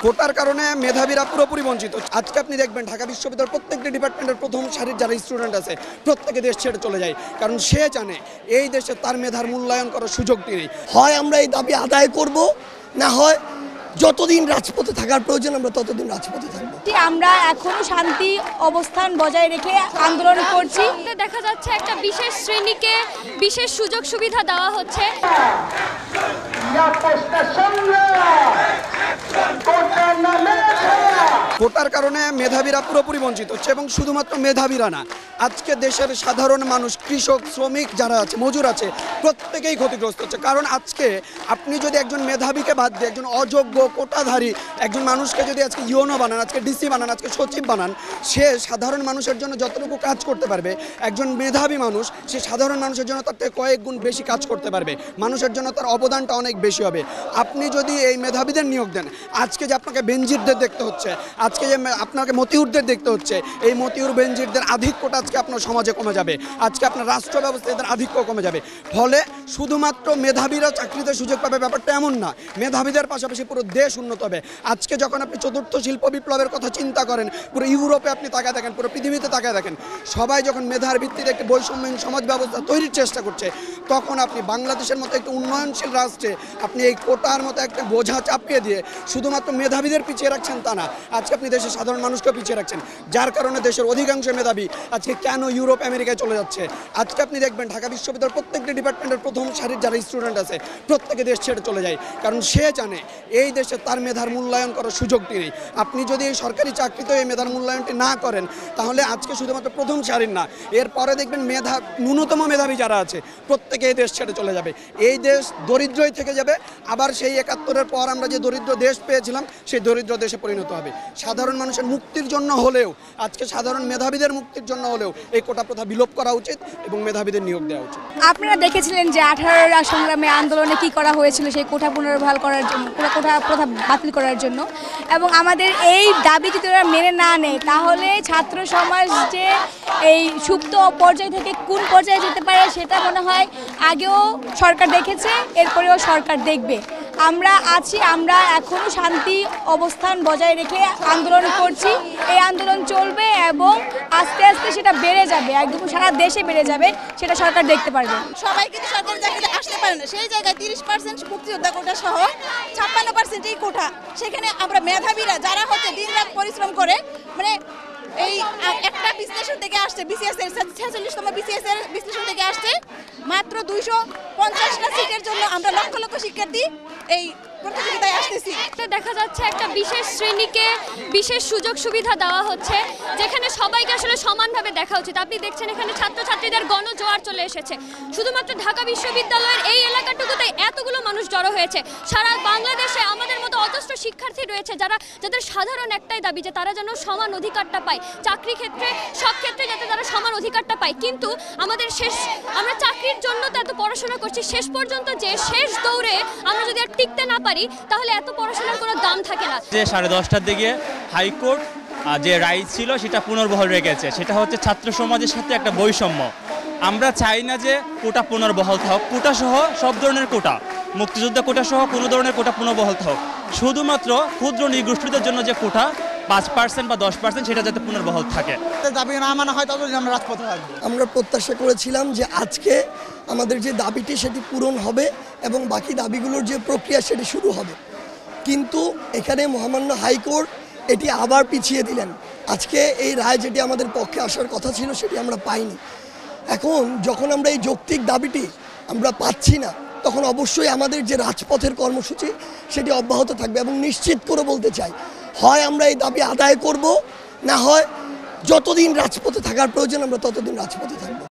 কোটার কারণে মেধাবীরা পুরোপুরি বঞ্চিত। আজকে আপনি দেখবেন ঢাকা বিশ্ববিদ্যালয়ের প্রত্যেকটি ডিপার্টমেন্টের প্রথম সারির যারা স্টুডেন্ট আছে প্রত্যেকে দেশ ছেড়ে চলে যায়, কারণ সে জানে এই দেশে তার মেধার মূল্যায়ন করার সুযোগটি নেই। হয় আমরা এই দাবি আদায় করব, না হয় যতদিন রাজপথে থাকার প্রয়োজন আমরা ততদিন রাজপথে থাকবো। আমরা এখনো শান্তি অবস্থান বজায় রেখে আন্দোলন করছি। দেখা যাচ্ছে একটা বিশেষ শ্রেণীকে বিশেষ সুযোগ সুবিধা দেওয়া হচ্ছে। কোটার কারণে মেধাবীরা পুরোপুরি বঞ্চিত হচ্ছে, এবং শুধুমাত্র মেধাবীরা না, আজকে দেশের সাধারণ মানুষ, কৃষক, শ্রমিক যারা আছে, মজুর আছে, প্রত্যেকেই ক্ষতিগ্রস্ত হচ্ছে। কারণ আজকে আপনি যদি একজন মেধাবীকে বাদ দিয়ে একজন অযোগ্য কোটাধারী একজন মানুষকে যদি আজকে ইউনো বানান, আজকে ডিসি বানান, আজকে সচিব বানান, সে সাধারণ মানুষের জন্য যতটুকু কাজ করতে পারবে, একজন মেধাবী মানুষ সে সাধারণ মানুষের জন্য তার থেকে কয়েক গুণ বেশি কাজ করতে পারবে, মানুষের জন্য তার অবদানটা অনেক বেশি হবে। আপনি যদি এই মেধাবীদের নিয়োগ দেন, আজকে যে আপনাকে বেনজিরদের দেখতে হচ্ছে, আজকে যে আপনাকে মতিউরদের দেখতে হচ্ছে, এই মতিউর বেনজিরদের আধিক্যটা আজকে আপনার সমাজে কমে যাবে, আজকে আপনার রাষ্ট্র ব্যবস্থায় এদের আধিক্য কমে যাবে। ফলে শুধুমাত্র মেধাবীরা চাকরিতে সুযোগ পাবে ব্যাপারটা এমন না, মেধাবীদের পাশাপাশি পুরো দেশ উন্নত হবে। আজকে যখন আপনি চতুর্থ শিল্প বিপ্লবের কথা চিন্তা করেন, পুরো ইউরোপে আপনি তাকায় দেখেন, পুরো পৃথিবীতে তাকায় দেখেন, সবাই যখন মেধার ভিত্তিতে একটি বৈষম্যহীন সমাজ ব্যবস্থা তৈরির চেষ্টা করছে, তখন আপনি বাংলাদেশের মতো একটি উন্নয়নশীল রাষ্ট্রে আপনি এই কোটার মতো একটা বোঝা চাপিয়ে দিয়ে শুধুমাত্র মেধাবীদের পিছিয়ে রাখছেন তা না, আজকে আপনি দেশের সাধারণ মানুষকে পিছিয়ে রাখছেন, যার কারণে দেশের অধিকাংশ মেধাবী আজকে কেন ইউরোপ আমেরিকায় চলে যাচ্ছে। আজকে আপনি দেখবেন ঢাকা বিশ্ববিদ্যালয়ের প্রত্যেকটি ডিপার্টমেন্টের প্রথম সারির যারা স্টুডেন্ট আছে প্রত্যেকে দেশ ছেড়ে চলে যায়, কারণ সে জানে এই দেশে তার মেধার মূল্যায়ন করার সুযোগটি নেই। আপনি যদি এই সরকারি চাকরিতে এই মেধার মূল্যায়নটি না করেন, তাহলে আজকে শুধুমাত্র প্রথম সারির না, এরপরে দেখবেন ন্যূনতম মেধাবী যারা আছে প্রত্যেকে এই দেশ ছেড়ে চলে যাবে, এই দেশ দরিদ্রই থেকে যাবে, আবার সেই ৭১-এর পর আমরা যে দরিদ্র দেশ পেয়েছিলাম সেই দরিদ্র দেশে পরিণত হবে। সাধারণ মানুষের মুক্তির জন্য হলেও, আজকে সাধারণ মেধাবীদের মুক্তির জন্য হলেও এই কোটা প্রথা বিলোপ করা উচিত এবং মেধাবীদের নিয়োগ দেওয়া উচিত। আপনারা দেখেছিলেন যে 18 সংগ্রামে আন্দোলনে কি করা হয়েছিল সেই কোটা পুনর্বহাল করার জন্য, কোটা প্রথা বাতিল করার জন্য, এবং আমাদের এই দাবি যদি ওরা মেনে না নেয়, তাহলে ছাত্র সমাজ যে এই সুপ্ত পর্যায় থেকে কোন পর্যায়ে যেতে পারে সেটা মনে হয় আগেও সরকার দেখেছে, এরপরেও সরকার দেখবে। আমরা আছি, আমরা এখনো শান্তি অবস্থান বজায় রেখে আন্দোলন করছি। এই আন্দোলন চলবে এবং আস্তে আস্তে সেটা বেড়ে যাবে, একদম সারা দেশে বেড়ে যাবে, সেটা সরকার দেখতে পারবে। সবাই কিন্তু সরকারি চাকরিতে আসতে পারে না, সেই জায়গায় 30% মুক্তিযোদ্ধা কোটা সহ 56% এই কোটা, সেখানে আমরা মেধাবীরা যারা হচ্ছে দিনরাত পরিশ্রম করে, মানে এই একটা বিশ্লেষণ থেকে আসছে, বিসিএস এর 46তম বিসিএস এর বিশ্লেষণ থেকে আসছে, মাত্র 250টা সিটের জন্য আমরা লক্ষ লক্ষ শিক্ষার্থী এই প্রতিযোগিতায় আসতেছি। দেখা যাচ্ছে একটা বিশেষ শ্রেণীকে বিশেষ সুযোগ সুবিধা দেওয়া হচ্ছে, যেখানে সবাইকে আসলে সমানভাবে দেখা উচিত। আপনি দেখছেন এখানে ছাত্রছাত্রীদের গণজোয়ার চলে এসেছে, শুধুমাত্র ঢাকা বিশ্ববিদ্যালয়ের এই এলাকাটুকুতে এতগুলো মানুষ জড়ো হয়েছে। সারা বাংলাদেশে আমাদের মতো অজস্র শিক্ষার্থী রয়েছে যাদের সাধারণ একটাই দাবি যে তারা যেন সমান অধিকারটা পায়, চাকরি ক্ষেত্রে সব ক্ষেত্রে যাতে তারা সমান অধিকারটা পায়। কিন্তু আমরা চাকরির জন্য তো এত পড়াশোনা করছি, শেষ পর্যন্ত যে শেষ দৌড়ে আমরা যদি আর টিকতে না পারি, তাহলে এত পড়াশোনার কোনো দাম থাকে না। যে 10:30টার দিকে হাইকোর্ট যে রায় ছিল সেটা পুনর্বহাল রেখেছে, সেটা হচ্ছে ছাত্র সমাজের সাথে একটা বৈষম্য। আমরা চাই না যে কোটা পুনর্বহাল থাক, কোটা সহ সব ধরনের কোটা, মুক্তিযোদ্ধা কোটা সহ কোনো ধরনের কোটা পুনর্বহাল থাক, শুধুমাত্র ক্ষুদ্র নিগোষ্ঠীদের জন্য যে কোটা 5% বা 10% সেটা যাতে পুনর্বহাল থাকে। দাবি না মানা হয় ততদিন আমরা রাজপথে থাকবো। আমরা প্রত্যাশা করেছিলাম যে আজকে আমাদের যে দাবিটি সেটি পূরণ হবে এবং বাকি দাবিগুলোর যে প্রক্রিয়া সেটি শুরু হবে, কিন্তু এখানে মহামান্য হাইকোর্ট এটি আবার পিছিয়ে দিলেন। আজকে এই রায় যেটি আমাদের পক্ষে আসার কথা ছিল সেটি আমরা পাইনি। এখন যখন আমরা এই যৌক্তিক দাবিটি আমরা পাচ্ছি না, তখন অবশ্যই আমাদের যে রাজপথের কর্মসূচি সেটি অব্যাহত থাকবে, এবং নিশ্চিত করে বলতে চাই, হয় আমরা এই দাবি আদায় করব, না হয় যতদিন রাজপথে থাকার প্রয়োজন আমরা ততদিন রাজপথে থাকব।